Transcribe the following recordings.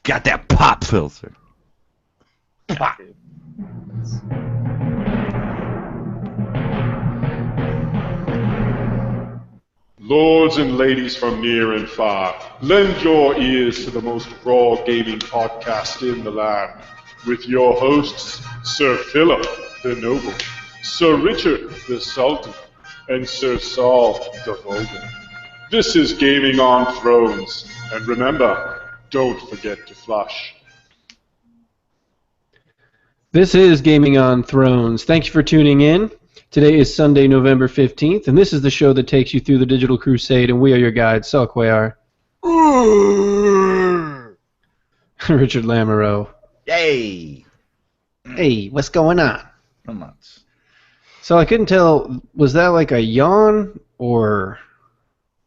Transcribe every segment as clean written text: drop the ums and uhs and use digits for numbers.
Got that pop filter. Pop. Lords and ladies from near and far, lend your ears to the most raw gaming podcast in the land, with your hosts, Sir Philip the Noble, Sir Richard the Sultan, and Sir Saul the Vulgar. This is Gaming on Thrones, and remember, don't forget to flush. This is Gaming on Thrones. Thank you for tuning in. Today is Sunday, November 15th, and this is the show that takes you through the digital crusade, and we are your guides, Saul Cuellar, Richard Lamoureux. Yay! Hey, what's going on? Not much. So I couldn't tell, was that like a yawn or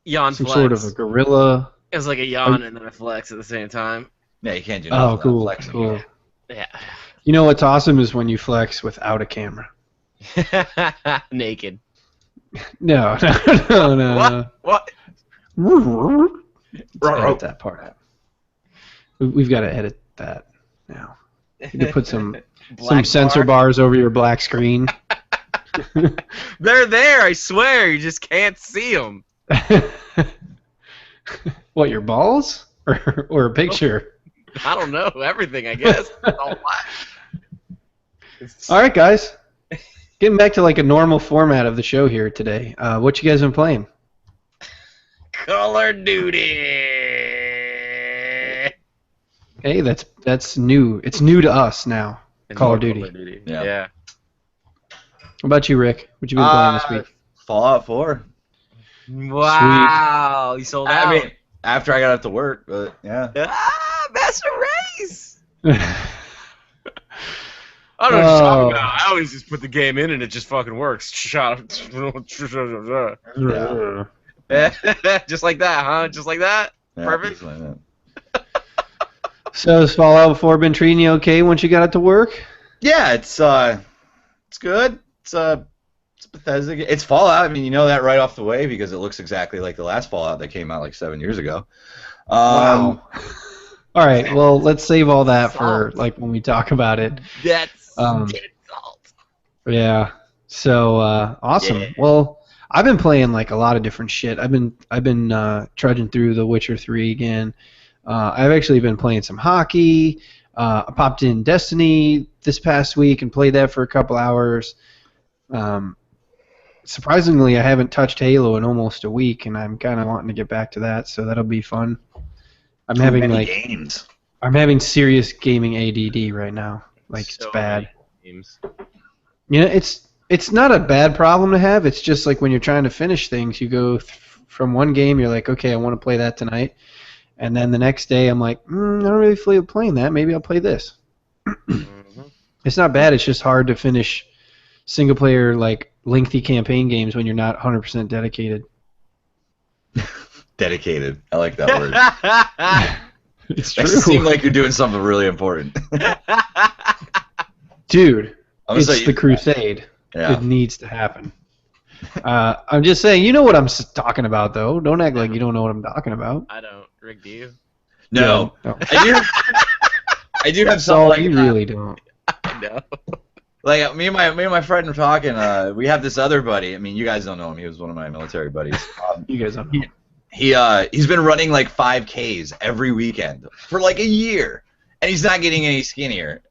Yawn some flex. sort of a gorilla? It was like a yawn and then a flex at the same time. Yeah, you can't do Oh, nothing cool, without flexing. cool. Yeah. You know what's awesome is when you flex without a camera. Naked. No. What? Let's edit that part out. We've got to edit that now. You can put some Black sensor bar? bars over your black screen. They're there, I swear. You just can't see them. What, your balls? Or a picture? I don't know. Everything, I guess. All All right, guys. Getting back to like a normal format of the show here today. What you guys been playing? Call of Duty. Hey, that's new. It's new to us now. Call of Duty. Yeah. What about you, Rick? What you been playing this week? Fallout 4. Wow. You sold out. I mean, after I got out to work, but yeah. Master Race. I don't know what you're talking about. I always just put the game in and it just fucking works. Shut up. Just like that, huh? Just like that? Yeah, Perfect. just like that. So has Fallout 4 been treating you okay once you got out to work? Yeah, it's good. It's Bethesda. It's Fallout. I mean, you know that right off the way because it looks exactly like the last Fallout that came out like 7 years ago. Wow. All right. Well, let's save all that for like when we talk about it. That's Um, salt. Yeah. So awesome. Yeah. Well, I've been playing like a lot of different shit. I've been trudging through The Witcher 3 again. I've actually been playing some hockey. I popped in Destiny this past week and played that for a couple hours. Surprisingly, I haven't touched Halo in almost a week, and I'm kind of wanting to get back to that. So that'll be fun. I'm Too having many like games. I'm having serious gaming ADD right now. Like it's So bad. many games. You know, it's not a bad problem to have. It's just like when you're trying to finish things, you go from one game, you're like, okay, I want to play that tonight, and then the next day, I'm like, I don't really feel like playing that. Maybe I'll play this. It's not bad. It's just hard to finish single player like lengthy campaign games when you're not 100% dedicated. Dedicated. I like that word. It's Makes it seem like you're doing something really important. Dude. I'm gonna It's say the crusade. Yeah. It needs to happen. I'm just saying, you know what I'm talking about, though. Don't act like you don't know what I'm talking about. I don't. Rick, do you? No. No. I do have So something. you really don't. I know. Like me and my friend were talking. We have this other buddy. I mean, you guys don't know him. He was one of my military buddies. You guys don't know. He's been running like 5Ks every weekend for like a year, and he's not getting any skinnier.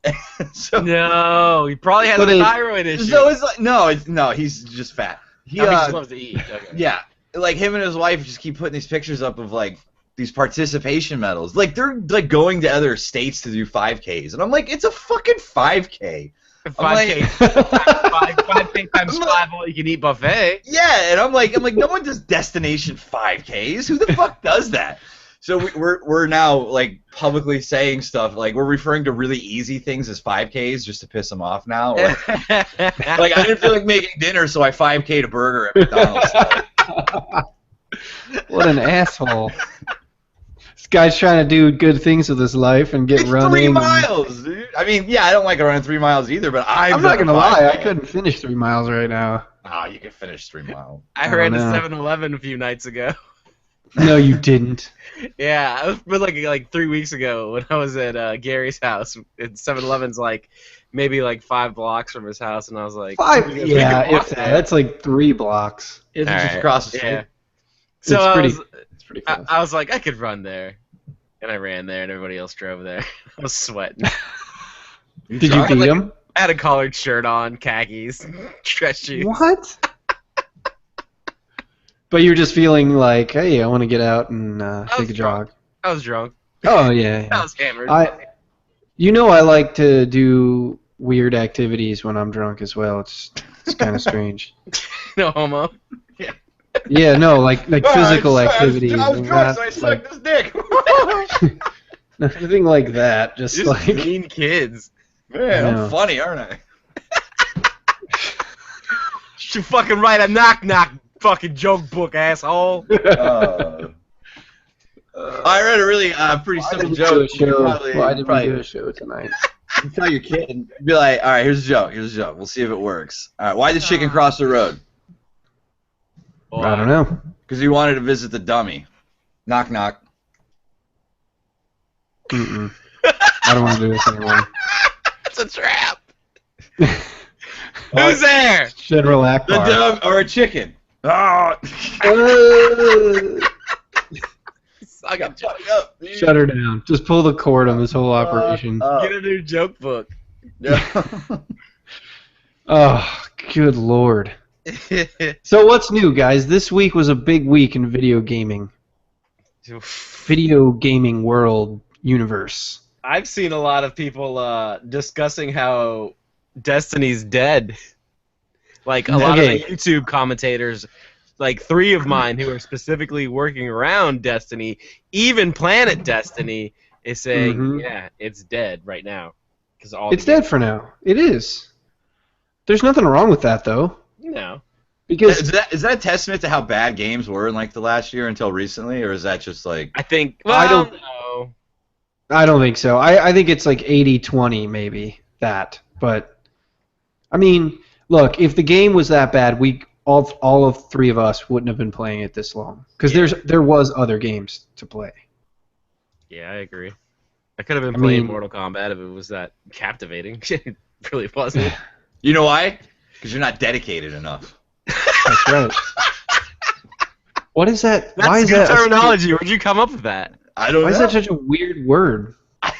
So No, he probably has So a they- thyroid issue. so it's like no, he's just fat. He I mean, he just loves to eat. Okay. yeah, like him and his wife just keep putting these pictures up of like these participation medals. Like they're like going to other states to do 5Ks, and I'm like, it's a fucking 5K. 5K, 5K times 5 all you can eat buffet. Yeah, and I'm like, no one does destination 5Ks. Who the fuck does that? So we're now like publicly saying stuff like we're referring to really easy things as 5Ks just to piss them off now. Like, like I didn't feel like making dinner, so I 5K'd a burger at McDonald's. What an asshole. This guy's trying to do good things with his life and get It's running. 3 and- miles, dude. I mean, yeah, I don't like running 3 miles either, but I'm not going to lie. I couldn't finish 3 miles right now. Ah, you can finish 3 miles. I I ran to don't know. 7-Eleven a few nights ago. No, you didn't. Yeah, it was like 3 weeks ago when I was at Gary's house. 7-Eleven's like maybe like 5 blocks from his house, and I was like, Five. "We can Yeah, walk if that. there." That's like 3 blocks. It's just Alright, across the street. Yeah. So It's pretty close. I was like, I could run there, and I ran there, and everybody else drove there. I was sweating. Did you drunk? beat him? I had a collared shirt on, khakis, dress shoes. What? But you're just feeling like, hey, I want to get out and take a jog. I was drunk. Oh yeah. I was hammered. I like to do weird activities when I'm drunk as well. It's kind of strange. No homo. Yeah, no, like physical activities. I was and drunk, not, so I sucked like, this dick. nothing like that. Just Just like mean kids. Man, Yeah. I'm funny, aren't I? Should fucking write a knock-knock fucking joke book, asshole. I read a really pretty simple joke. Why did we do a show tonight? You tell your kid and be like, all right, here's a joke. Here's a joke. We'll see if it works. All right, why did chicken cross the road? I don't know. Because he wanted to visit the dummy. Knock, knock. Mm-mm. I don't want to do this anymore. It's a trap. Who's there? General The Akbar. dumb or a chicken. Oh. I got Fuck up, dude. Shut her down. Just pull the cord on this whole operation. Get a new joke book. Yeah. Oh, good lord. So what's new, guys? This week was a big week in video gaming. Video gaming world universe. I've seen a lot of people discussing how Destiny's dead. Like a lot of the YouTube commentators, like 3 of mine who are specifically working around Destiny, even Planet Destiny, is saying, yeah, it's dead right now. It's dead for now. It is. There's nothing wrong with that, though. No. Because Is that a testament to how bad games were in like the last year until recently, or is that just like? I think. Well, I don't know. I don't think so. I think it's like 80-20 maybe, that. But, I mean, look, if the game was that bad, all of 3 of us wouldn't have been playing it this long. Because there was other games to play. Yeah, I agree. I could have been playing Mortal Kombat if it was that captivating. It really wasn't. You know why? Because you're not dedicated enough. That's right. What is that? That's Why is good that terminology. Where'd you come up with that? I don't Why know. is that such a weird word? I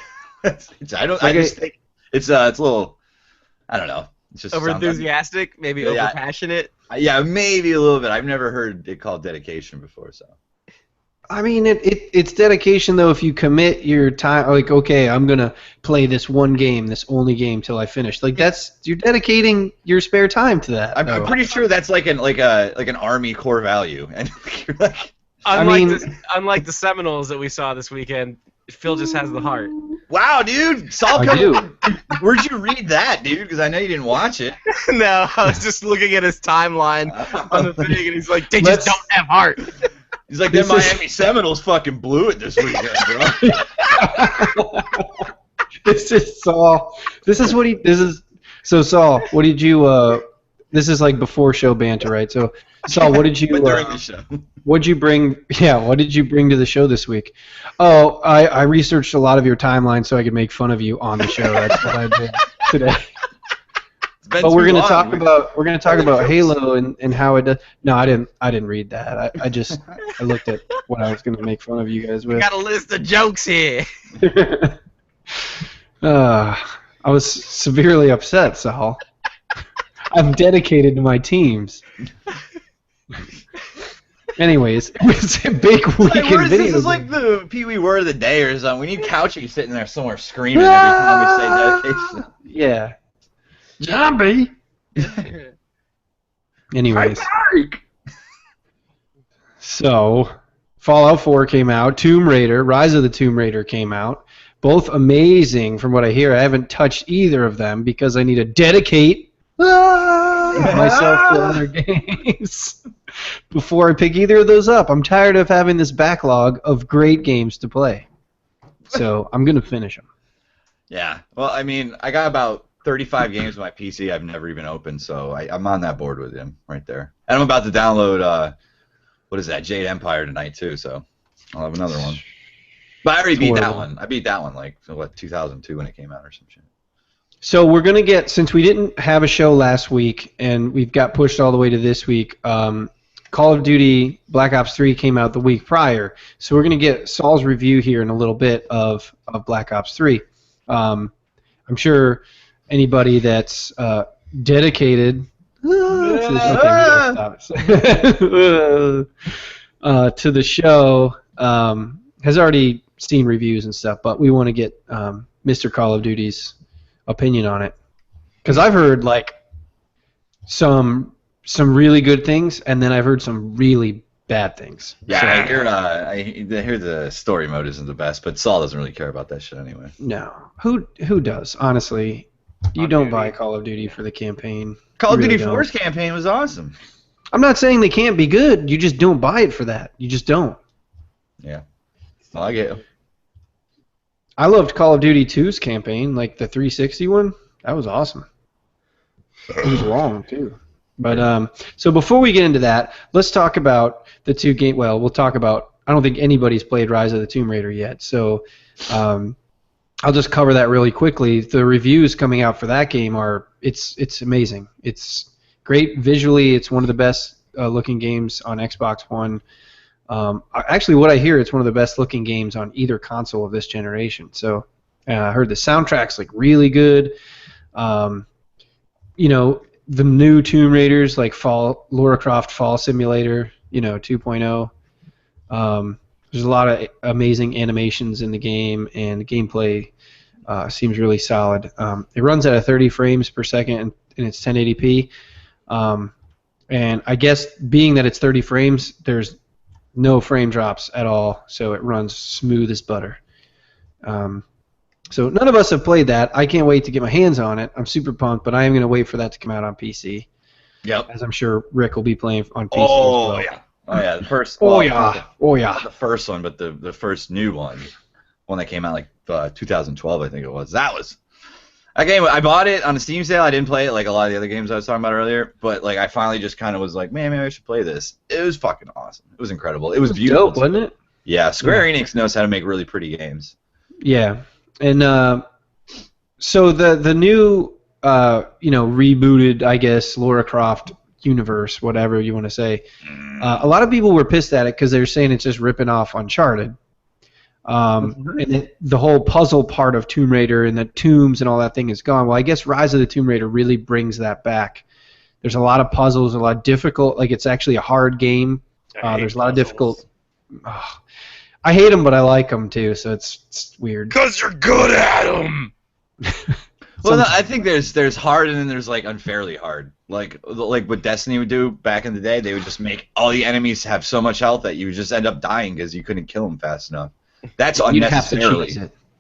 just think it's a little. I don't know. It's just Over enthusiastic, maybe Yeah. over passionate. Yeah, maybe a little bit. I've never heard it called dedication before, so. I mean, it's dedication though. If you commit your time, like, okay, I'm gonna play this one game, this only game till I finish. Like you're dedicating your spare time to that. I'm pretty sure that's like an army core value, and you're like. Unlike the Seminoles that we saw this weekend, Phil just has the heart. Wow, dude! Saul, where'd you read that, dude? Because I know you didn't watch it. No, I was just looking at his timeline on the thing, and he's like, they just don't have heart. He's like, the Miami Seminoles fucking blew it this weekend, bro. This is Saul. So Saul, what did you? This is like before show banter, right? So Saul, what did you? During the show. What'd you bring? Yeah, what did you bring to the show this week? Oh, I researched a lot of your timeline so I could make fun of you on the show. That's what I did today. But we're gonna talk about Halo and how it does. No, I didn't read that. I looked at what I was gonna make fun of you guys with. We got a list of jokes here. I was severely upset, Saul. I'm dedicated to my teams. Anyways, it was a big week in video. This is like the Pee Wee word of the day or something. We need Couchy sitting there somewhere screaming every time we say dedication. Yeah. Zombie. Anyways. So, Fallout 4 came out. Tomb Raider, Rise of the Tomb Raider came out. Both amazing from what I hear. I haven't touched either of them because I need to dedicate myself to other games before I pick either of those up. I'm tired of having this backlog of great games to play. So, I'm going to finish them. Yeah. Well, I mean, I got about 35 games on my PC I've never even opened, so I'm on that board with him right there. And I'm about to download what is that? Jade Empire tonight too. So I'll have another one. But I already beat that one. I beat that one like 2002 when it came out or some shit. So we're gonna get, since we didn't have a show last week and we've got pushed all the way to this week. Call of Duty Black Ops 3 came out the week prior, so we're gonna get Saul's review here in a little bit of Black Ops 3. I'm sure anybody that's dedicated to the show has already seen reviews and stuff, but we want to get Mr. Call of Duty's opinion on it, because I've heard like some really good things, and then I've heard some really bad things. Yeah, So, I hear the story mode isn't the best, but Saul doesn't really care about that shit anyway. no, who does? Honestly, you don't buy Call of Duty for the campaign. Call of You really Duty don't. 4's campaign was awesome. I'm not saying they can't be good. You just don't buy it for that. You just don't. Yeah, well, I get you. I loved Call of Duty 2's campaign, like the 360 one. That was awesome. It was long too. But so before we get into that, let's talk about the two game. Well, we'll talk about. I don't think anybody's played Rise of the Tomb Raider yet, so I'll just cover that really quickly. The reviews coming out for that game are it's amazing. It's great visually. It's one of the best looking games on Xbox One. Actually, what I hear, it's one of the best looking games on either console of this generation. So I heard the soundtrack's like really good. You know, the new Tomb Raiders, like Lara Croft Fall Simulator, 2.0. There's a lot of amazing animations in the game, and the gameplay seems really solid. It runs at 30 frames per second, and it's 1080p. And I guess being that it's 30 frames, there's no frame drops at all, so it runs smooth as butter. So none of us have played that. I can't wait to get my hands on it. I'm super pumped, but I am going to wait for that to come out on PC. Yep. As I'm sure Rick will be playing on PC Oh as well. yeah. Oh yeah. The first. Oh well, yeah. Oh yeah. Not the first one, but the first new one that came out like 2012, I think it was. That game. I bought it on a Steam sale. I didn't play it like a lot of the other games I was talking about earlier, but like I finally just kind of was like, man, maybe I should play this. It was fucking awesome. It was incredible. It was beautiful. Dope, wasn't it? Yeah, Square Enix knows how to make really pretty games. Yeah, and so the new rebooted, I guess, Lara Croft universe, whatever you want to say. A lot of people were pissed at it because they were saying it's just ripping off Uncharted. And the whole puzzle part of Tomb Raider and the tombs and all that thing is gone. Well, I guess Rise of the Tomb Raider really brings that back. There's a lot of puzzles, a lot of difficult. Like it's actually a hard game. There's a lot of difficult. I hate them, but I like them too. So it's weird. Because you're good at them. Well, no, I think there's hard and then there's like unfairly hard. Like what Destiny would do back in the day, they would just make all the enemies have so much health that you would just end up dying because you couldn't kill them fast enough. That's unnecessarily.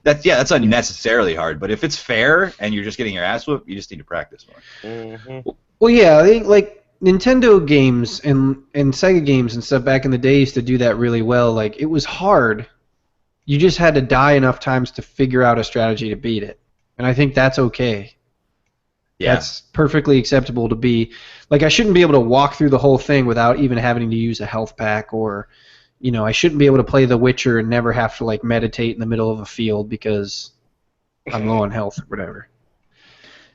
That's unnecessarily hard. But if it's fair and you're just getting your ass whooped, you just need to practice more. Mm-hmm. Well, yeah, I think like Nintendo games and Sega games and stuff back in the day used to do that really well. Like it was hard. You just had to die enough times to figure out a strategy to beat it. And I think that's okay. Yeah. That's perfectly acceptable to be. Like, I shouldn't be able to walk through the whole thing without even having to use a health pack, or, I shouldn't be able to play The Witcher and never have to, like, meditate in the middle of a field because I'm low on health or whatever.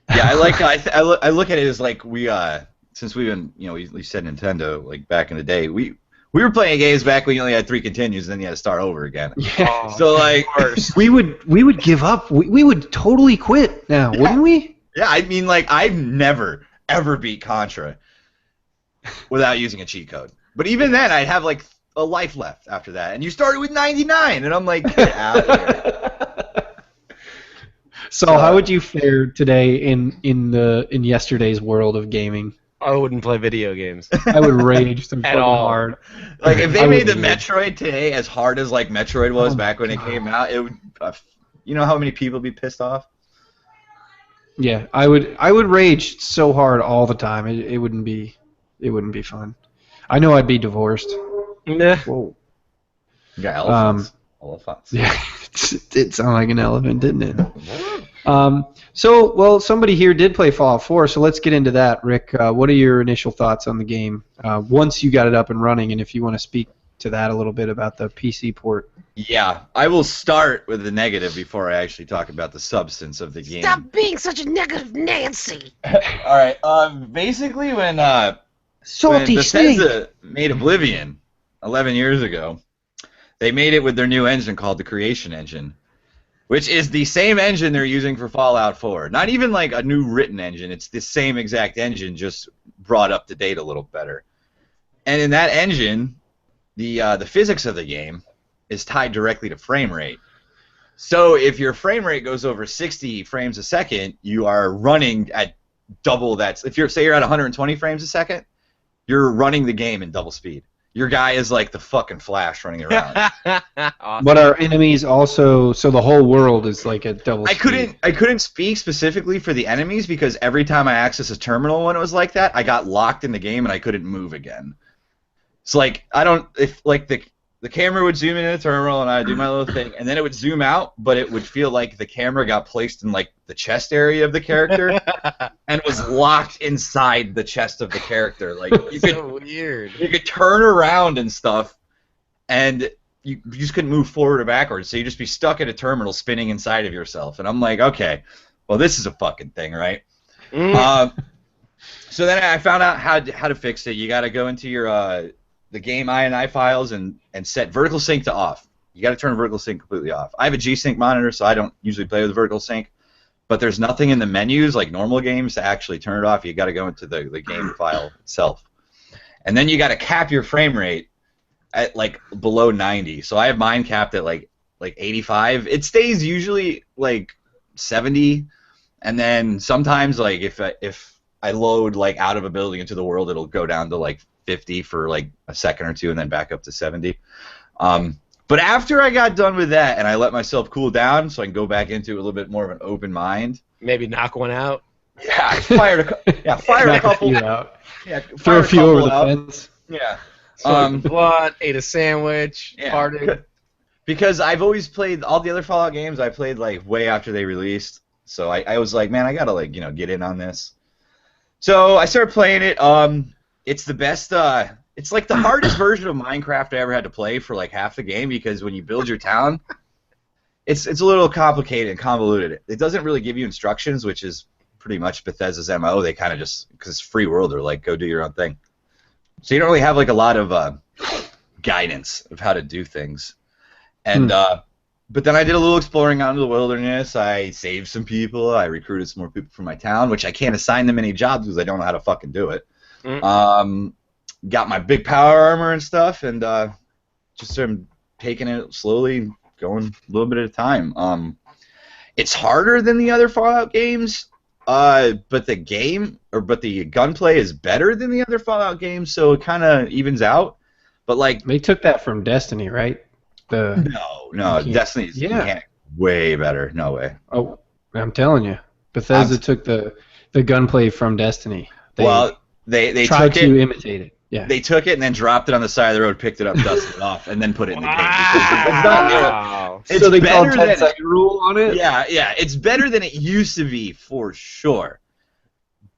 Yeah, I look at it as, like, we, since we've been, we said Nintendo, like, back in the day, we were playing games back when you only had 3 continues, and then you had to start over again. Yeah. So, like, we would give up. We would totally quit now, wouldn't we? Yeah, I mean, like, I've never, ever beat Contra without using a cheat code. But even then, I'd have, like, a life left after that. And you started with 99, and I'm like, get out of here. So, how would you fare today in yesterday's world of gaming? I wouldn't play video games. I would rage some At fucking all. hard. Like, if they I made the would- Metroid today as hard as, like, Metroid was Oh back when it God. came out, it would, you know how many people would be pissed off? Yeah, I would rage so hard all the time. It wouldn't be fun. I know I'd be divorced. Nah. Whoa. You got elephants. Elephants. Yeah, it did sound like an elephant, didn't it? Well, somebody here did play Fallout 4, so let's get into that. Rick, what are your initial thoughts on the game once you got it up and running, and if you want to speak to that a little bit about the PC port? Yeah, I will start with the negative before I actually talk about the substance of the game. Stop being such a negative Nancy. All right. Basically, when Salty Bethesda made Oblivion 11 years ago, they made it with their new engine called the Creation Engine, which is the same engine they're using for Fallout 4. Not even like a new written engine. It's the same exact engine, just brought up to date a little better. And in that engine, the physics of the game is tied directly to frame rate. So if your frame rate goes over 60 frames a second, you are running at double that. If say you're at 120 frames a second, you're running the game in double speed. Your guy is like the fucking Flash running around. Awesome. But our enemies also, so the whole world is like a double speed. I couldn't speak specifically for the enemies because every time I access a terminal when it was like that, I got locked in the game and I couldn't move again. It's like the camera would zoom in the terminal and I'd do my little thing, and then it would zoom out, but it would feel like the camera got placed in like the chest area of the character and was locked inside the chest of the character. Like So weird. you could turn around and stuff, and you just couldn't move forward or backwards, so you'd just be stuck at a terminal spinning inside of yourself. And I'm like, okay, well this is a fucking thing, right? So then I found out how to fix it. You got to go into your the game INI files and set vertical sync to off. You got to turn vertical sync completely off. I have a G-Sync monitor, so I don't usually play with vertical sync, but there's nothing in the menus like normal games to actually turn it off. You got to go into the game file itself. And then you got to cap your frame rate at like below 90. So I have mine capped at like 85. It stays usually like 70, and then sometimes like if I load like out of a building into the world, it'll go down to like 50 for like a second or two and then back up to 70. But after I got done with that and I let myself cool down so I can go back into a little bit more of an open mind. Maybe knock one out. Yeah, I fired a couple. Throw a few over the fence. Yeah. Blood, ate a sandwich, Yeah. partied. Because I've always played all the other Fallout games. I played like way after they released, so I was like, man, I gotta like get in on this. So I started playing it. It's the best. It's like the hardest version of Minecraft I ever had to play for like half the game, because when you build your town, it's a little complicated and convoluted. It doesn't really give you instructions, which is pretty much Bethesda's MO. They kind of just, because it's free world, they're like, go do your own thing. So you don't really have like a lot of guidance of how to do things. And but then I did a little exploring out into the wilderness. I saved some people. I recruited some more people from my town, which I can't assign them any jobs because I don't know how to fucking do it. Got my big power armor and stuff, and just started taking it slowly, going a little bit at a time. It's harder than the other Fallout games, but the gunplay is better than the other Fallout games, so it kind of evens out. But like They took that from Destiny, right? No, Destiny's mechanic way better. No way. Oh, I'm telling you, Bethesda took the gunplay from Destiny. They tried to imitate it. Yeah. They took it and then dropped it on the side of the road, picked it up, dusted it off, and then put it in the game. Wow. It's so they called better 10-second rule on it? Yeah, it's better than it used to be for sure.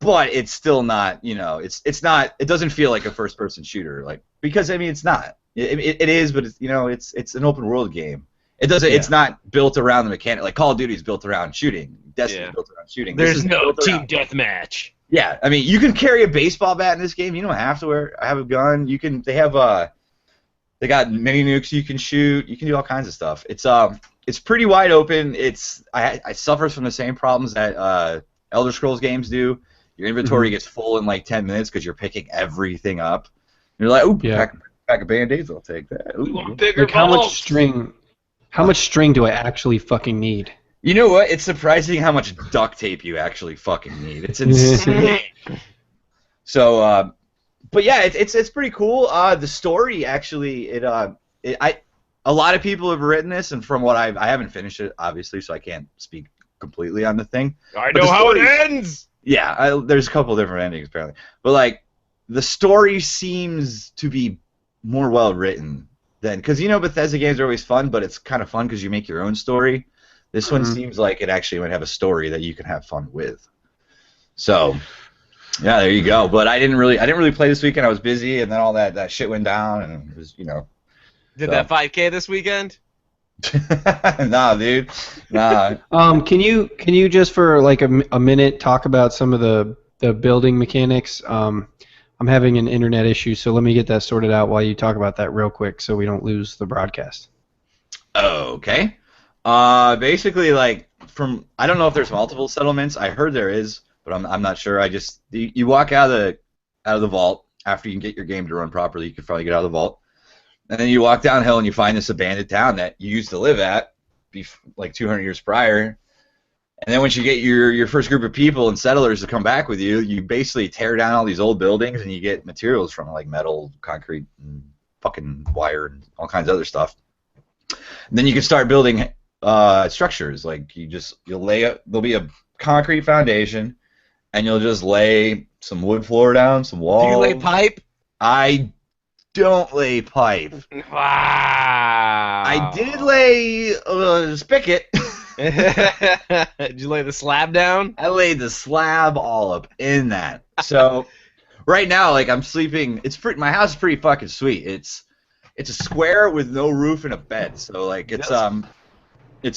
But it's still not, it's not. It doesn't feel like a first-person shooter, because I mean it's not. It is, but it's an open world game. It doesn't. Yeah. It's not built around the mechanic. Like Call of Duty is built around shooting. Destiny's built around shooting. There's no team deathmatch. Yeah, I mean, you can carry a baseball bat in this game. You don't have to have a gun. You can. They have they got mini nukes you can shoot. You can do all kinds of stuff. It's pretty wide open. I suffer from the same problems that Elder Scrolls games do. Your inventory gets full in like 10 minutes because you're picking everything up. You're like, ooh, pack of Band-Aids, I'll take that. Ooh. Like how much string do I actually fucking need? You know what? It's surprising how much duct tape you actually fucking need. It's insane. So, but yeah, it's pretty cool. The story actually, a lot of people have written this, and from what I haven't finished it obviously, so I can't speak completely on the thing. I know how it ends. Yeah, there's a couple different endings apparently, but like the story seems to be more well written than, because Bethesda games are always fun, but it's kind of fun because you make your own story. This one seems like it actually might have a story that you can have fun with. So, yeah, there you go. But I didn't really play this weekend. I was busy, and then all that shit went down, and it was, Did that 5K this weekend? Nah, dude. Nah. Can you just for like a minute talk about some of the building mechanics? I'm having an internet issue, so let me get that sorted out while you talk about that real quick, so we don't lose the broadcast. Okay. Basically, like I don't know if there's multiple settlements. I heard there is, but I'm not sure. You walk out of the vault after you can get your game to run properly. You can finally get out of the vault. And then you walk downhill and you find this abandoned town that you used to live at, like 200 years prior. And then once you get your first group of people and settlers to come back with you, you basically tear down all these old buildings and you get materials from it, like metal, concrete, and fucking wire, and all kinds of other stuff. And then you can start building structures. Like there'll be a concrete foundation, and you'll just lay some wood floor down, some walls. Do you lay pipe? I don't lay pipe. Wow. I did lay a spigot. Did you lay the slab down? I laid the slab all up in that. So right now, like, I'm sleeping. My house is pretty fucking sweet. It's a square with no roof and a bed. So like it's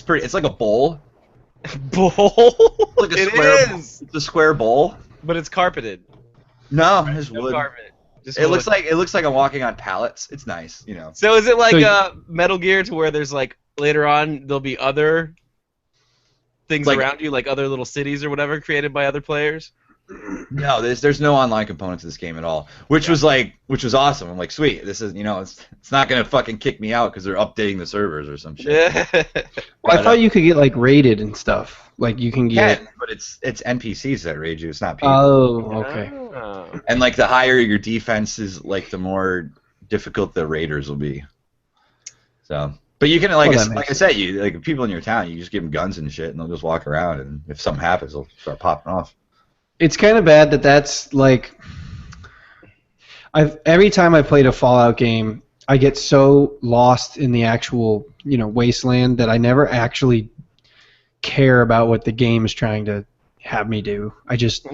pretty. It's like a bowl. Bowl. Like a It square. is. It's a square bowl. But it's carpeted. No, it's No wood. carpet. Just It wood. looks like I'm walking on pallets. It's nice, So is it like So Metal Gear, to where there's like later on there'll be other things Like- around you, like other little cities or whatever created by other players? No, there's no online component to this game at all, which was awesome. I'm like, sweet, this is it's not gonna fucking kick me out because they're updating the servers or some shit. Yeah. Well, I thought you could get like raided and stuff. Like you can get. Yeah, but it's NPCs that raid you. It's not people. Oh, okay. Oh. And like the higher your defense is, like the more difficult the raiders will be. So, but you can like I said, you like people in your town, you just give them guns and shit, and they'll just walk around, and if something happens, they'll start popping off. It's kind of bad that's like. Every time I played a Fallout game, I get so lost in the actual wasteland that I never actually care about what the game is trying to have me do. I just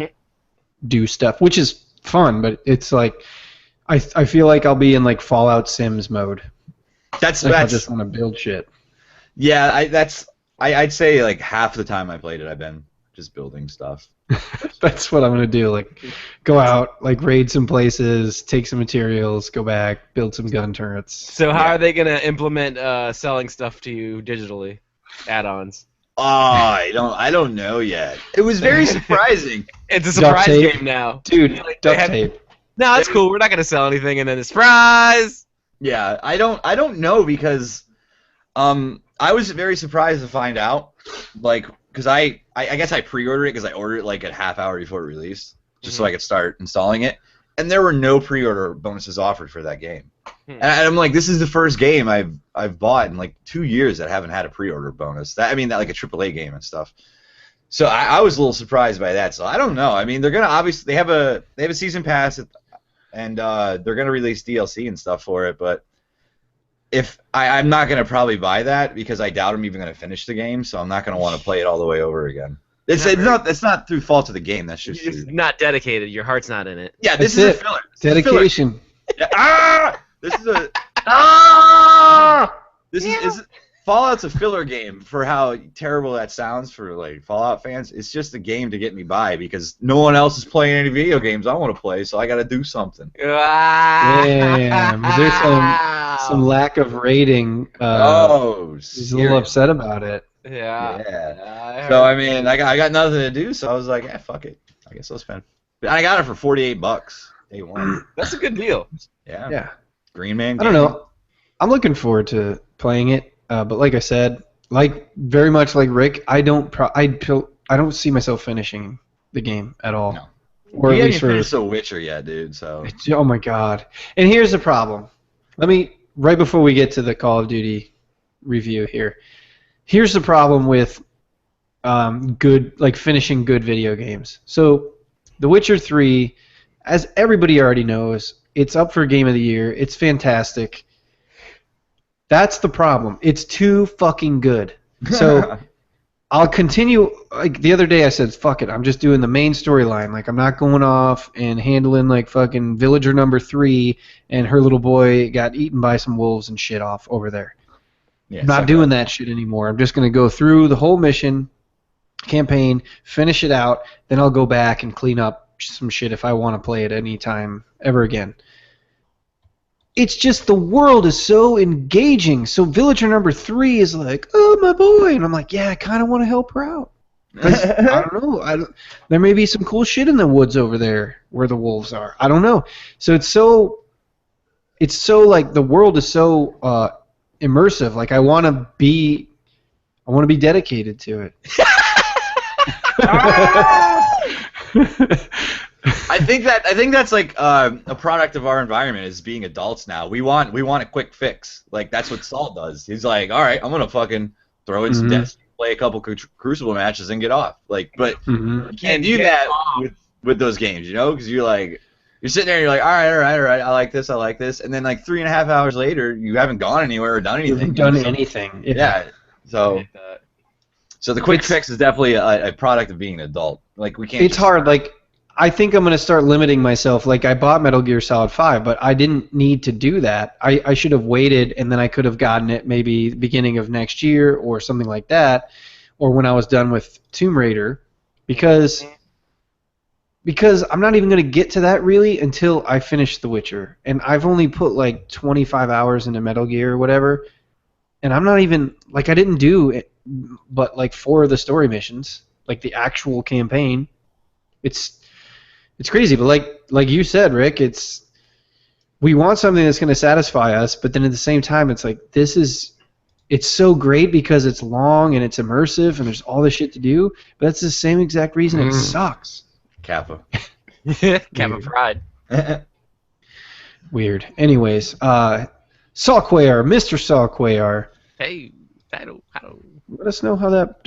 do stuff, which is fun, but it's like I feel like I'll be in like Fallout Sims mode. That's I just want to build shit. Yeah, I'd say like half the time I played it, I've been just building stuff. That's what I'm gonna do. Like, go out, like raid some places, take some materials, go back, build some gun turrets. So how are they gonna implement selling stuff to you digitally, add-ons? Oh, I don't know yet. It was very surprising. It's a Duct surprise tape. game now. Dude, Like, they duct had- tape. No, it's cool. We're not gonna sell anything, and then the surprise. Yeah, I don't know because I was very surprised to find out, like, because I guess I pre-ordered it because I ordered it like a half hour before it released, just so I could start installing it, and there were no pre-order bonuses offered for that game. And I'm like, this is the first game I've bought in like 2 years that haven't had a pre-order bonus. That like a AAA game and stuff. So I was a little surprised by that. So I don't know. I mean, they're gonna obviously they have a season pass, and they're gonna release DLC and stuff for it. But if I'm not gonna probably buy that because I doubt I'm even gonna finish the game. So I'm not gonna want to play it all the way over again. It's not through fault of the game. That's just You're not dedicated. Your heart's not in it. yeah. This That's is it. a filler. This is a filler. Dedication. Yeah. This is a This is Fallout's a filler game for how terrible that sounds for like Fallout fans. It's just a game to get me by because no one else is playing any video games I want to play, so I got to do something. Damn. There's some lack of rating. He's a little upset about it. Yeah. Yeah. So I mean, I got nothing to do, so I was like, fuck it. I guess I'll spend. But I got it for $48 day one. That's a good deal. Yeah. Yeah. Green Man. I don't know. I'm looking forward to playing it, but like I said, like very much like Rick, I don't see myself finishing the game at all. No. Or You at haven't least for finished The Witcher yet, dude. So oh my god. And here's the problem. Right before we get to the Call of Duty review here. Here's the problem with finishing good video games. So The Witcher 3, as everybody already knows, it's up for Game of the Year. It's fantastic. That's the problem. It's too fucking good. So I'll continue. Like the other day, I said, "Fuck it, I'm just doing the main storyline. Like I'm not going off and handling like fucking villager number 3 and her little boy got eaten by some wolves and shit off over there. Yeah, I'm not doing that shit anymore. I'm just gonna go through the whole mission, campaign, finish it out, then I'll go back and clean up some shit if I want to play it any time ever again." It's just the world is so engaging. So villager number 3 is like, "Oh, my boy," and I'm like, "Yeah, I kind of want to help her out." I don't know. There may be some cool shit in the woods over there where the wolves are. I don't know. So it's so like the world is so immersive. Like I want to be dedicated to it. I think that's like a product of our environment is being adults now. We want a quick fix. Like that's what Saul does. He's like, all right, I'm gonna fucking throw in some Destiny, play a couple Crucible matches, and get off. Like, but you can't do that with those games, you know, because you're sitting there and you're like, all right, I like this, and then like 3.5 hours later, you haven't gone anywhere or done anything. You haven't done anything. Yeah. So the quick fix is definitely a product of being an adult. Like we can't. It's hard. Like I think I'm going to start limiting myself. Like I bought Metal Gear Solid 5, but I didn't need to do that. I should have waited, and then I could have gotten it maybe beginning of next year or something like that, or when I was done with Tomb Raider, because I'm not even going to get to that really until I finish The Witcher, and I've only put like 25 hours into Metal Gear or whatever, and I'm not even like I didn't do it, but like 4 of the story missions, like the actual campaign. It's crazy, but like you said, Rick, we want something that's going to satisfy us, but then at the same time, it's like it's so great because it's long and it's immersive and there's all this shit to do, but that's the same exact reason it sucks. Kappa. Kappa pride. Weird. Anyways, Saw Quayar, Mr. Saw Quayar. Hey, I don't. Let us know how that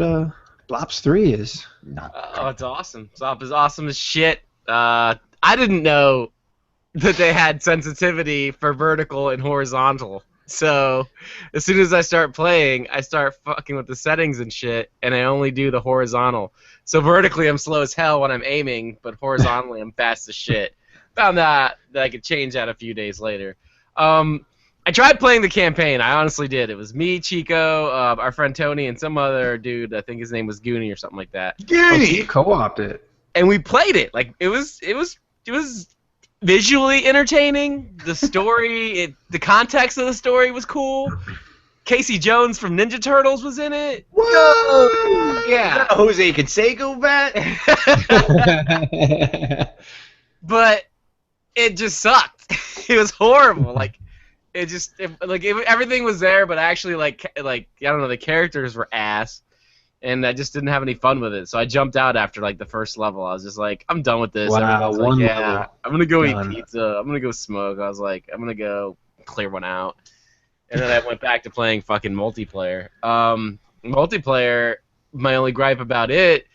Blops 3 is. Oh, it's awesome. Zop is awesome as shit. I didn't know that they had sensitivity for vertical and horizontal. So as soon as I start playing, I start fucking with the settings and shit, and I only do the horizontal. So vertically, I'm slow as hell when I'm aiming, but horizontally, I'm fast as shit. Found that I could change that a few days later. I tried playing the campaign. I honestly did. It was me, Chico, our friend Tony, and some other dude. I think his name was Goonie or something like that. Goonie! You co-opted it. And we played it. Like it was visually entertaining. The story, the context of the story was cool. Casey Jones from Ninja Turtles was in it. Whoa! Yeah. Is that a Jose Canseco bat? But it just sucked. It was horrible. Like everything was there, but actually like I don't know, the characters were ass. And I just didn't have any fun with it, so I jumped out after like the first level. I was just like, I'm done with this. Wow, like, level. I'm gonna go Done. eat pizza. I'm gonna go smoke. I was like, I'm gonna go clear one out. And then I went back to playing fucking multiplayer. Multiplayer, my only gripe about it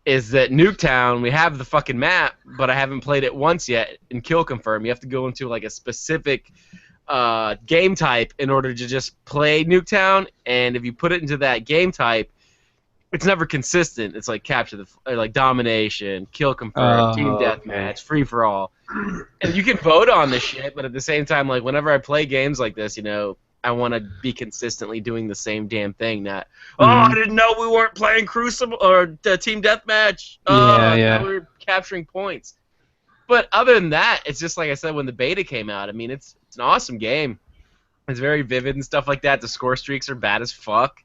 is that Nuketown, we have the fucking map, but I haven't played it once yet in Kill Confirm. You have to go into like a specific game type in order to just play Nuketown, and if you put it into that game type, it's never consistent. It's like like domination, kill confirm, team deathmatch, free for all. And you can vote on this shit, but at the same time, like whenever I play games like this, you know, I want to be consistently doing the same damn thing. Not, I didn't know we weren't playing Crucible or team deathmatch. Yeah. We were capturing points. But other than that, it's just like I said when the beta came out. I mean, it's an awesome game. It's very vivid and stuff like that. The score streaks are bad as fuck.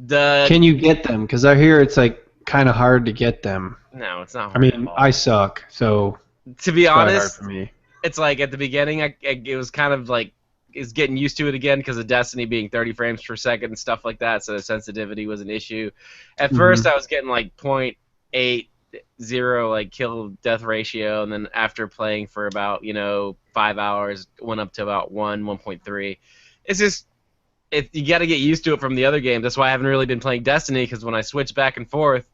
Can you get them? Because I hear it's like kind of hard to get them. No, it's not hard. I mean, I suck, so to be honest, hard for me. It's like at the beginning, it was kind of like is getting used to it again because of Destiny being 30 frames per second and stuff like that. So the sensitivity was an issue. At first, I was getting like 0.80 like kill death ratio, and then after playing for about 5 hours, went up to about 1.3. It's just you got to get used to it from the other games. That's why I haven't really been playing Destiny, because when I switch back and forth,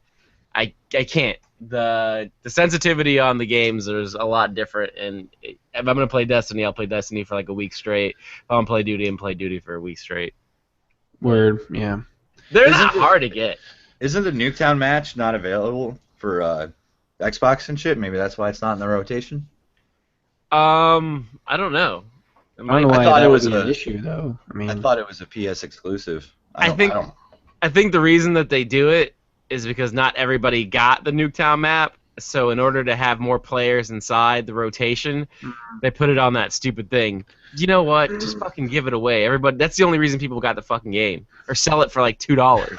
I can't. The sensitivity on the games is a lot different, and if I'm going to play Destiny, I'll play Destiny for like a week straight. If I'm going to play Duty, I'm play Duty for a week straight. Word, yeah. They're not hard to get. Isn't the Nuketown match not available for Xbox and shit? Maybe that's why it's not in the rotation. I don't know. I don't know why thought that it was was an a- issue though. I mean, I thought it was a PS exclusive. I think the reason that they do it is because not everybody got the Nuketown map. So in order to have more players inside the rotation, they put it on that stupid thing. You know what? Just fucking give it away. Everybody. That's the only reason people got the fucking game, or sell it for like $2.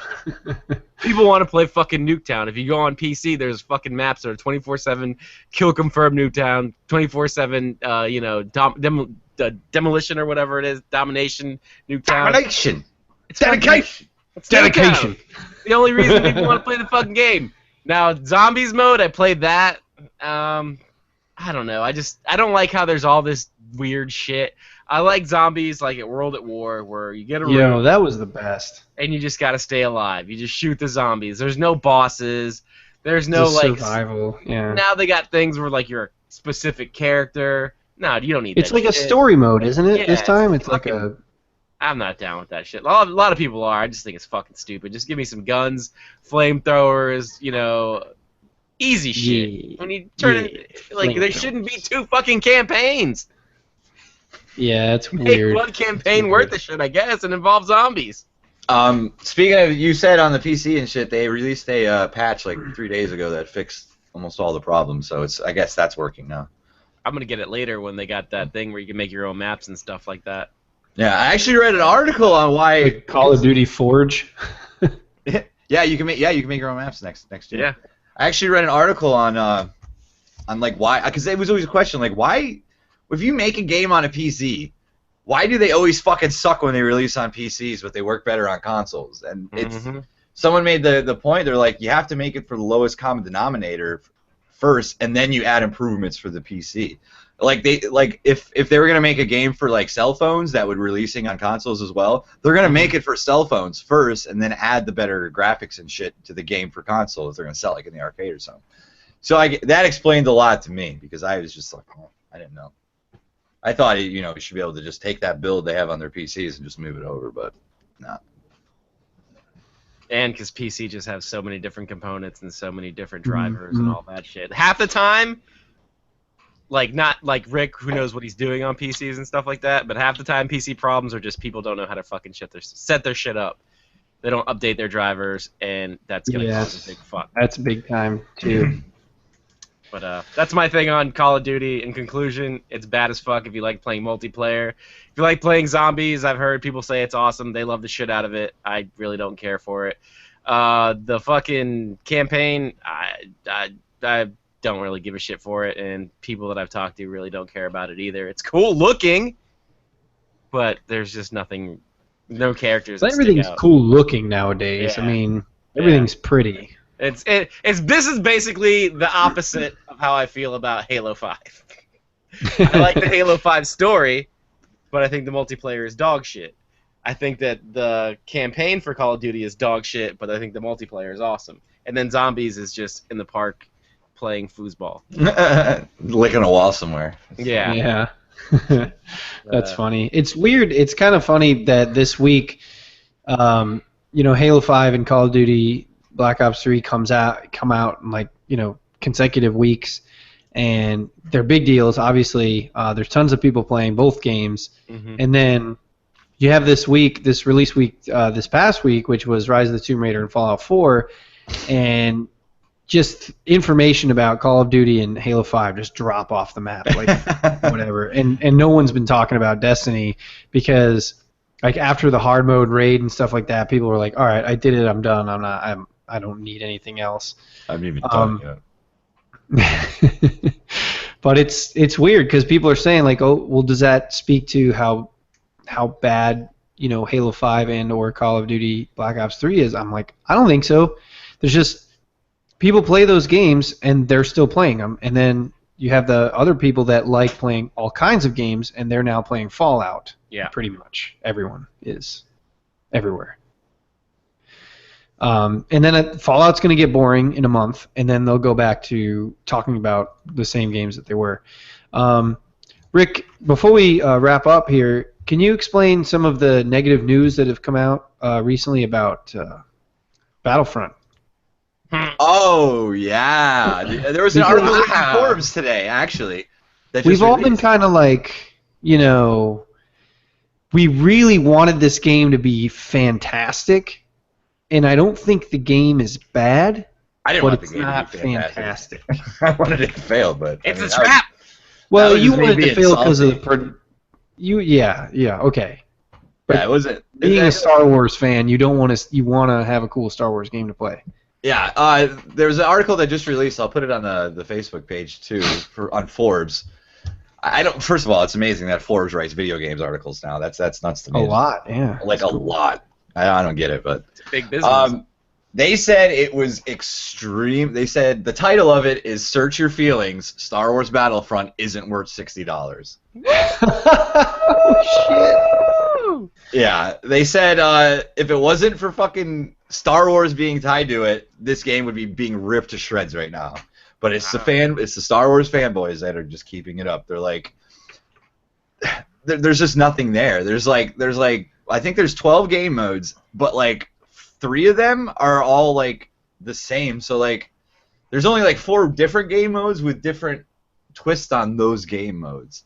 People want to play fucking Nuketown. If you go on PC, there's fucking maps that are 24/7 kill confirm Nuketown, 24/7 demolition or whatever it is, domination Nuketown. Domination. It's Dedication. It's Dedication. Nuketown. The only reason people want to play the fucking game. Now, Zombies mode, I played that. I don't know. I don't like how there's all this weird shit. I like Zombies like at World at War, where you get a room yo, that was the best. and you just gotta stay alive. You just shoot the zombies. There's no bosses. There's no Just like. survival. Yeah. Now they got things where like you're a specific character. No, you don't need It's that like a shit. story mode, isn't it? Yeah, This time it's like fucking- a. I'm not down with that shit. A lot of people are. I just think it's fucking stupid. Just give me some guns, flamethrowers, easy shit. Yeah. When you turn Yeah. it, like, there shouldn't be 2 fucking campaigns. Yeah, it's Make weird. one campaign It's worth weird. of shit, I guess, and involve zombies. Speaking of, you said on the PC and shit, they released a patch like 3 days ago that fixed almost all the problems. So I guess that's working now. I'm gonna get it later when they got that thing where you can make your own maps and stuff like that. Yeah, I actually read an article on why. Like Call of Duty Forge. Yeah, you can make your own maps next year. Yeah. I actually read an article on like why, because it was always a question like why, if you make a game on a PC, why do they always fucking suck when they release on PCs, but they work better on consoles? And it's someone made the point. They're like, you have to make it for the lowest common denominator first, and then you add improvements for the PC. If they were gonna make a game for like cell phones that would releasing on consoles as well, they're gonna make it for cell phones first, and then add the better graphics and shit to the game for consoles. They're gonna sell like in the arcade or something. So that explained a lot to me because I was just like, oh, I didn't know. I thought you should be able to just take that build they have on their PCs and just move it over, but no. And because PC just have so many different components and so many different drivers and all that shit. Half the time, like not like Rick, who knows what he's doing on PCs and stuff like that, but half the time PC problems are just people don't know how to fucking set their shit up. They don't update their drivers, and that's gonna cause a big fuck. That's big time too. But that's my thing on Call of Duty. In conclusion, it's bad as fuck if you like playing multiplayer. If you like playing zombies, I've heard people say it's awesome. They love the shit out of it. I really don't care for it. The fucking campaign, I don't really give a shit for it, and people that I've talked to really don't care about it either. It's cool looking, but there's just nothing, no characters that stick Everything's out. cool looking nowadays. Yeah. I mean, everything's pretty. This is basically the opposite of how I feel about Halo 5. I like the Halo 5 story, but I think the multiplayer is dog shit. I think that the campaign for Call of Duty is dog shit, but I think the multiplayer is awesome. And then Zombies is just in the park playing foosball. Licking a wall somewhere. Yeah. Yeah. That's funny. It's weird. It's kind of funny that this week, Halo 5 and Call of Duty Black Ops 3 come out in like, consecutive weeks, and they're big deals. Obviously, there's tons of people playing both games, and then you have this release week, this past week, which was Rise of the Tomb Raider and Fallout 4, and just information about Call of Duty and Halo 5 just drop off the map, like whatever. And no one's been talking about Destiny because, like, after the hard mode raid and stuff like that, people were like, "All right, I did it. I'm done. I don't need anything else." I haven't even done it yet. But it's weird because people are saying like, "Oh, well, does that speak to how bad Halo 5 and or Call of Duty Black Ops 3 is?" I'm like, I don't think so. There's just people play those games and they're still playing them, and then you have the other people that like playing all kinds of games and they're now playing Fallout. Yeah. Pretty much everyone is everywhere. And then Fallout's going to get boring in a month, and then they'll go back to talking about the same games that they were. Rick, before we wrap up here, Can you explain some of the negative news that have come out recently about Battlefront? Oh yeah, there was an article in Forbes today actually. We've all been kind of like, we really wanted this game to be fantastic, and I don't think the game is bad. I didn't want the game to be fantastic. I wanted it to fail, but It's a trap. Well, you wanted it to fail because of the okay. But yeah, it wasn't. Being a Star Wars fan, you want to have a cool Star Wars game to play. Yeah, there was an article that just released. I'll put it on the Facebook page too on Forbes. First of all, it's amazing that Forbes writes video games articles now. That's nuts to me. A lot, yeah. Like a lot. I don't get it, but it's a big business. They said it was extreme. They said the title of it is "Search Your Feelings: Star Wars Battlefront isn't worth $60." Oh shit! Yeah, they said if it wasn't for fucking Star Wars being tied to it, this game would be being ripped to shreds right now. But it's the Star Wars fanboys that are just keeping it up. They're like, there's just nothing there. There's like I think there's 12 game modes, but like 3 of them are all like the same. So like there's only like 4 different game modes with different twists on those game modes.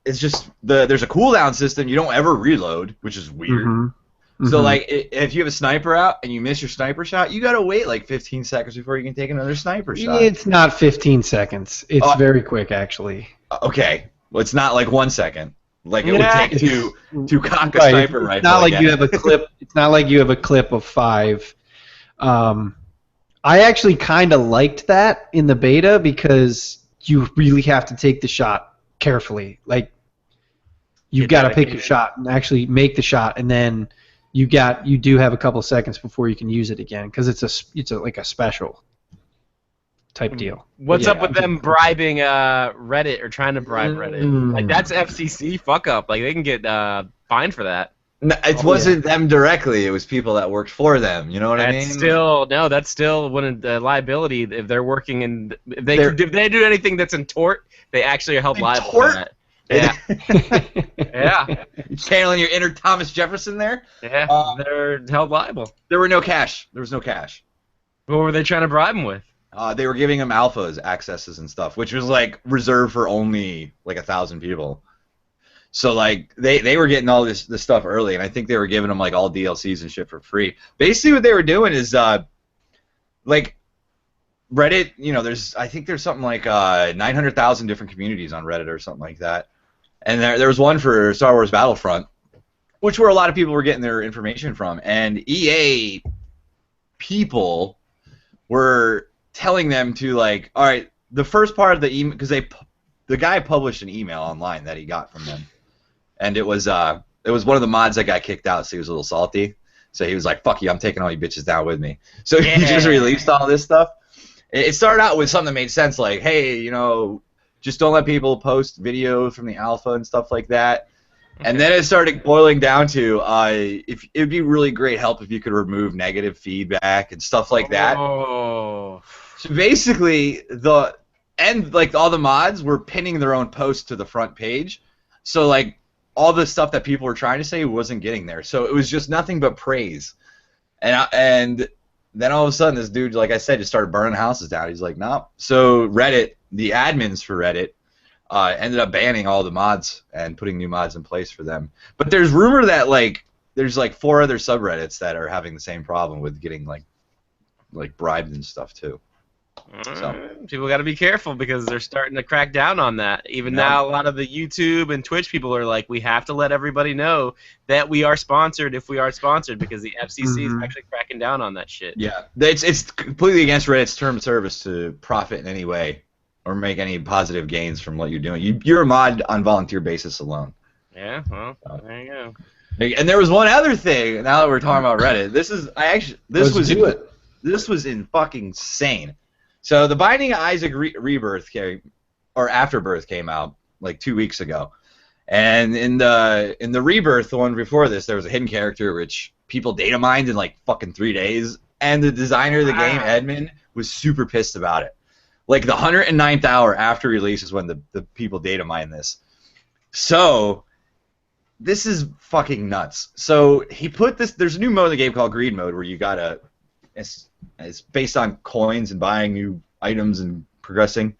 It's just there's a cooldown system. You don't ever reload, which is weird. Mm-hmm. So like if you have a sniper out and you miss your sniper shot, you gotta wait like 15 seconds before you can take another sniper shot. It's not 15 seconds. It's very quick, actually. Okay, well it's not like 1 second. Like it would take to cock a sniper rifle. It's not like you have a clip. It's not like you have a clip of 5. I actually kind of liked that in the beta because you really have to take the shot carefully. Like you've got to pick your shot and actually make the shot, and then you do have a couple seconds before you can use it again because it's like a special type deal. What's up with them bribing Reddit or trying to bribe Reddit? Like that's FCC fuck up. Like they can get fined for that. No, it wasn't them directly. It was people that worked for them. You know what I mean? That's still one liability if they're working in. If they do anything that's in tort, they actually are held liable for that. Yeah. Yeah. You channeling your inner Thomas Jefferson there? Yeah. They're held liable. There was no cash. What were they trying to bribe them with? They were giving them alphas, accesses, and stuff, which was like reserved for only like 1,000 people. So like they were getting all this stuff early, and I think they were giving them like all DLCs and shit for free. Basically, what they were doing is like Reddit. I think there's something like 900,000 different communities on Reddit or something like that, and there was one for Star Wars Battlefront, which where a lot of people were getting their information from, and EA people were telling them to like, all right, the first part of the email, because the guy published an email online that he got from them, and it was one of the mods that got kicked out, so he was a little salty. So he was like, "Fuck you, I'm taking all you bitches down with me." So he just released all this stuff. It started out with something that made sense, like, "Hey, just don't let people post videos from the alpha and stuff like that." And then it started boiling down to if it would be really great help if you could remove negative feedback and stuff like that. Oh. So basically, all the mods were pinning their own posts to the front page, so like all the stuff that people were trying to say wasn't getting there. So it was just nothing but praise, and then all of a sudden this dude, like I said, just started burning houses down. He's like, no. So Reddit, the admins for Reddit, ended up banning all the mods and putting new mods in place for them. But there's rumor that like there's like 4 other subreddits that are having the same problem with getting like bribed and stuff too. So people got to be careful because they're starting to crack down on that. Even now, a lot of the YouTube and Twitch people are like, we have to let everybody know that we are sponsored if we are sponsored because the FCC is actually cracking down on that shit. Yeah, it's completely against Reddit's term of service to profit in any way or make any positive gains from what you're doing. You're a mod on volunteer basis alone. Yeah, well, there you go. And there was one other thing. Now that we're talking about Reddit, this was in fucking insane. So the Binding of Isaac Rebirth or Afterbirth came out like 2 weeks ago, and in the Rebirth, the one before this, there was a hidden character which people data mined in like fucking 3 days, and the designer of the game, Edmund, was super pissed about it. Like the 109th hour after release is when the people data mined this, So this is fucking nuts. So he put this. There's a new mode in the game called Greed Mode where you gotta. It's based on coins and buying new items and progressing.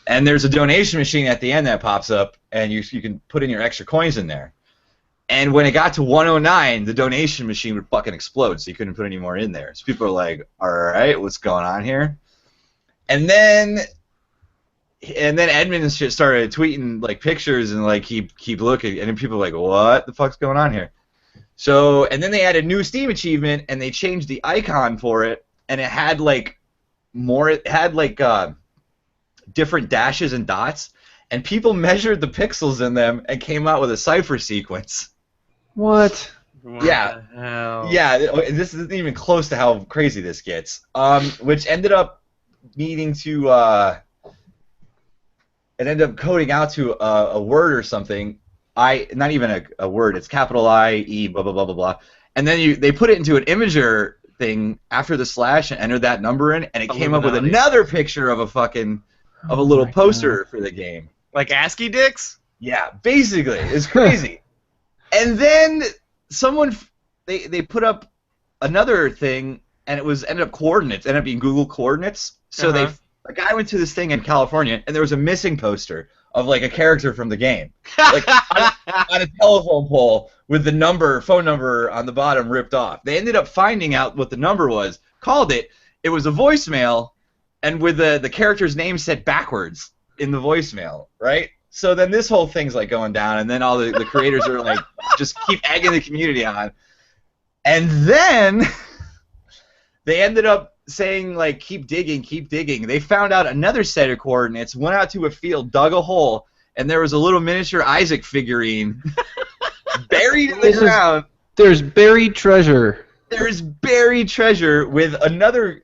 And there's a donation machine at the end that pops up, and you can put in your extra coins in there. And when it got to 109, the donation machine would fucking explode, so you couldn't put any more in there. So people are like, "All right, what's going on here?" And then Edmund started tweeting like pictures and like keep looking, and then people are like, "What the fuck's going on here?" So and then they added new Steam achievement, and they changed the icon for it, and it had like different dashes and dots, and people measured the pixels in them and came out with a cipher sequence. What? Yeah. The hell? Yeah, this isn't even close to how crazy this gets. Which ended up needing to it ended up coding out to a word or something. Not even a word. It's capital I-E blah blah blah blah blah. And then they put it into an imager thing after the slash and entered that number in, and it came up with another picture of a little poster for the game. Like ASCII dicks? Yeah, basically, it's crazy. And then they put up another thing, and it ended up being Google coordinates. So a guy went to this thing in California, and there was a missing poster of like a character from the game, like on a telephone pole with the phone number on the bottom ripped off. They ended up finding out what the number was, called it. It was a voicemail, and with the character's name said backwards in the voicemail, right? So then this whole thing's like going down, and then all the creators are like just keep egging the community on. And then they ended up saying like keep digging, keep digging. They found out another set of coordinates, went out to a field, dug a hole, and there was a little miniature Isaac figurine buried in the ground. There's buried treasure. There's buried treasure with another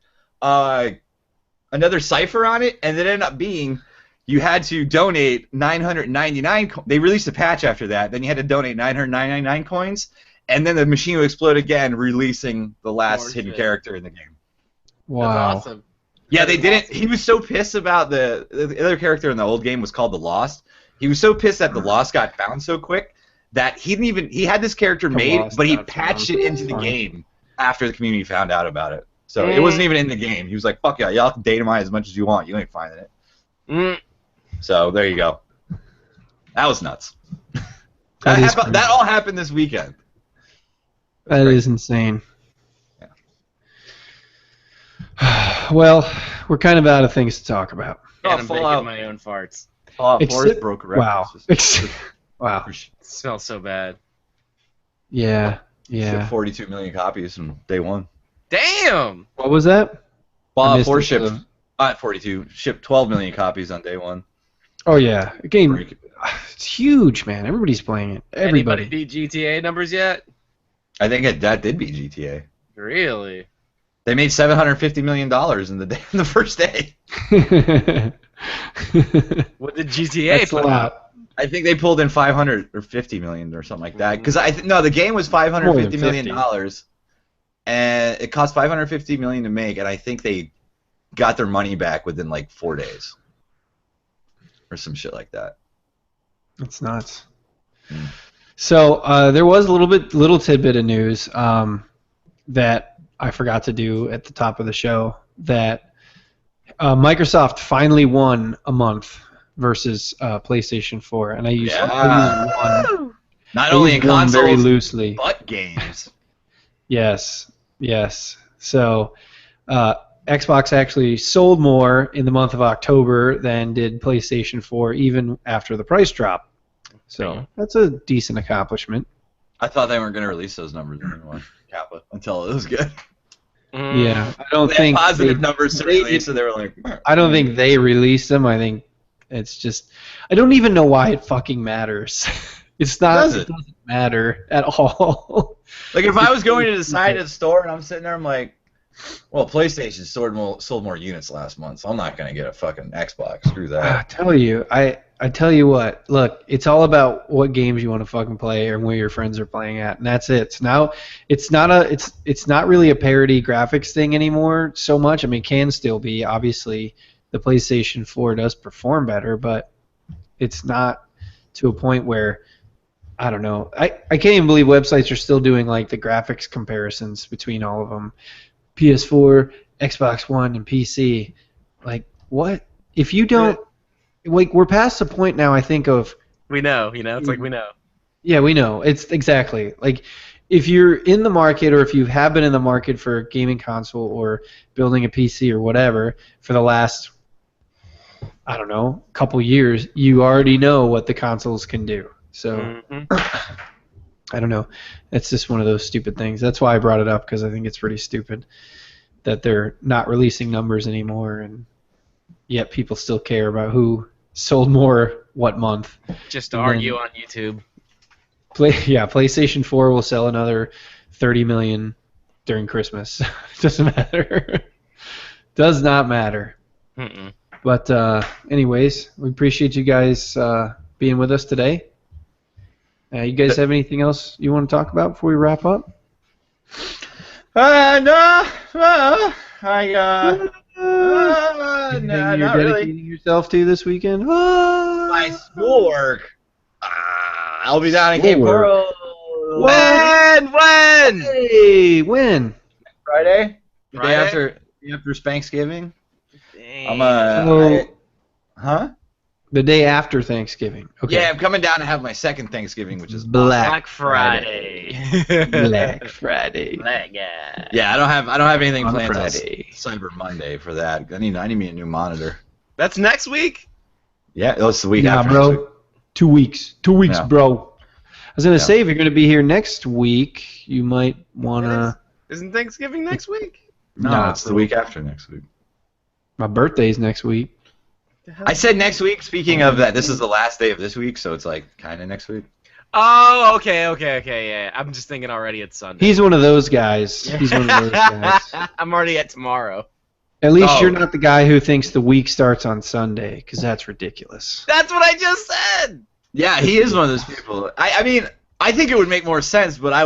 cipher on it, and it ended up being you had to donate 999. They released a patch after that. Then you had to donate 999 coins, and then the machine would explode again, releasing the last hidden character in the game. Wow. That's awesome. Yeah, they didn't. He was so pissed about the other character in the old game was called the Lost. He was so pissed that the Lost got found so quick that he had this character made, but he patched it into the game after the community found out about it. So it wasn't even in the game. He was like, "Fuck yeah, y'all can data mine as much as you want. You ain't finding it." So there you go. That was nuts. That all happened this weekend. That is insane. Well, we're kind of out of things to talk about. And I'm making my own farts. Fallout 4 broke a record. Wow. Wow. It smells so bad. Yeah. Shipped 42 million copies from day one. Damn! What was that? Fallout 4 shipped, not 42, shipped 12 million copies on day one. Oh, yeah. The game, it's huge, man. Everybody's playing it. Everybody. Anybody beat GTA numbers yet? I think that did beat GTA. Really? They made $750 million in the first day. What did GTA put out? I think they pulled in 500 or 50 million or something like that. Because the game was $550 million, and it cost $550 million to make, and I think they got their money back within like 4 days, or some shit like that. That's nuts. So there was a little tidbit of news that I forgot to do at the top of the show, that Microsoft finally won a month versus PlayStation 4, and I used one. Not only in consoles, very loosely, but games. Yes. So Xbox actually sold more in the month of October than did PlayStation 4, even after the price drop. So that's a decent accomplishment. I thought they weren't going to release those numbers anymore, Kappa, until it was good. Yeah, I don't think positive numbers to release, so they were like. I don't think they released them. I think it's just. I don't even know why it fucking matters. It's not. It doesn't matter at all. Like if I was going to the side of the store and I'm sitting there, I'm like, well, PlayStation sold more units last month, so I'm not gonna get a fucking Xbox. Screw that. I tell you what. Look, it's all about what games you want to fucking play and where your friends are playing at, and that's it. So now it's not really a parity graphics thing anymore so much. I mean, it can still be. Obviously, the PlayStation 4 does perform better, but it's not to a point where, I don't know. I can't even believe websites are still doing like the graphics comparisons between all of them. PS4, Xbox One, and PC. Like, what? If you don't, like, we're past the point now, I think, of... We know, it's like we know. Yeah, we know. It's exactly. Like, if you're in the market or if you have been in the market for a gaming console or building a PC or whatever for the last, I don't know, couple years, you already know what the consoles can do. So, I don't know. It's just one of those stupid things. That's why I brought it up, because I think it's pretty stupid that they're not releasing numbers anymore, and yet people still care about who sold more what month. Just to argue on YouTube. PlayStation 4 will sell another 30 million during Christmas. Doesn't matter. Does not matter. Mm-mm. But anyways, we appreciate you guys being with us today. You guys have anything else you want to talk about before we wrap up? No. Anything No, you're not dedicating really. yourself to this weekend? My schoolwork. I'll be down in Cape Schoolwork. Coral. When? Hey, when? Friday? The Friday? day after Thanksgiving. Dang. Huh? The day after Thanksgiving. Okay. Yeah, I'm coming down to have my second Thanksgiving, which is Black Friday. Black Friday. Black guy. Yeah, I don't have anything On planned until Friday. Cyber Monday for that. I need me a new monitor. That's next week? Yeah, it's the week Nah, after. bro. next week. 2 weeks. 2 weeks, Yeah. bro. I was gonna Yeah. say, if you're gonna be here next week, you might wanna. Isn't Thanksgiving next week? No, Nah, it's the week after next week. My birthday's next week. I said next week. Speaking of that, this is the last day of this week, so it's like kind of next week. Oh, okay, yeah. I'm just thinking already it's Sunday. He's one of those guys. He's one of those guys. I'm already at tomorrow. At least Oh. you're not the guy who thinks the week starts on Sunday, because that's ridiculous. That's what I just said! Yeah, he is one of those people. I mean, I think it would make more sense, but I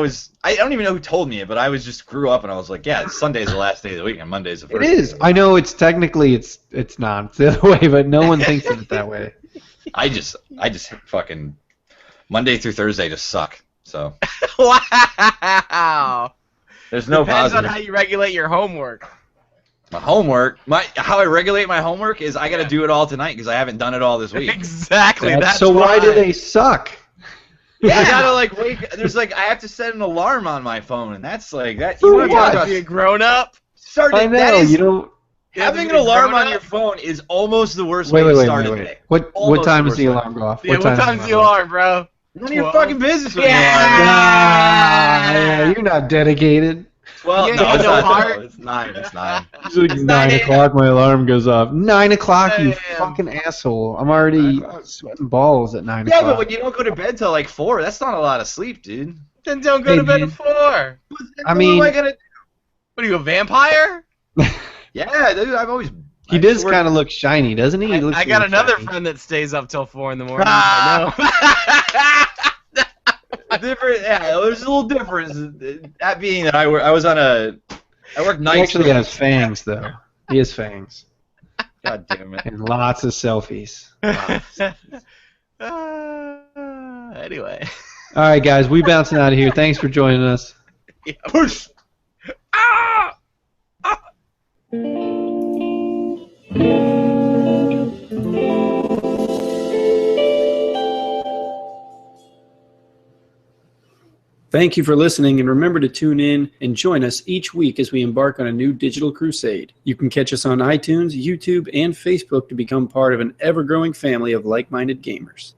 don't even know who told me it, but I was just grew up and I was like, yeah, Sunday's the last day of the week and Monday's the It first. is. I know it's technically it's not. It's the other way, but no one thinks of it that way. I just fucking Monday through Thursday just suck. So Wow! there's no Depends on positive. how you regulate your homework. My homework, how I regulate my homework is I got to do it all tonight because I haven't done it all this week. Exactly, that's so why do they suck? I gotta like wake. There's like I have to set an alarm on my phone, and that's like that. For You want to what? talk about Be a grown up? starting? I know. That is, You don't. having Yeah, an alarm grown on up. your phone is almost the worst Wait, way to wait, start wait, a wait. day. What Almost time the does the worst alarm go off? Yeah, what time's the alarm, bro? None of your 12. fucking business. When Yeah, you're not dedicated. Well, Yeah, no, you it's know not. heart. No, it's 9. It's 9. It's like It's 9 9 o'clock. My alarm goes off. 9 o'clock, you 9 a.m. fucking asshole. I'm already sweating balls at 9 Yeah, o'clock. but when you don't go to bed till like 4, that's not a lot of sleep, dude. Then don't go Hey, to bed man. at 4. I mean- what am I gonna? What are you, a vampire? Yeah, dude, I've always. He does kind of look shiny, doesn't he? He looks I a got little another shiny. friend that stays up till 4 in the morning. Ah. I know. different. Yeah, there's a little difference. That being that I worked He nights. actually has fangs, though. He has fangs. God damn it. And lots of selfies. Anyway. All right, guys, we bouncing out of here. Thanks for joining us. Push. Ah! Thank you for listening, and remember to tune in and join us each week as we embark on a new digital crusade. You can catch us on iTunes, YouTube, and Facebook to become part of an ever-growing family of like-minded gamers.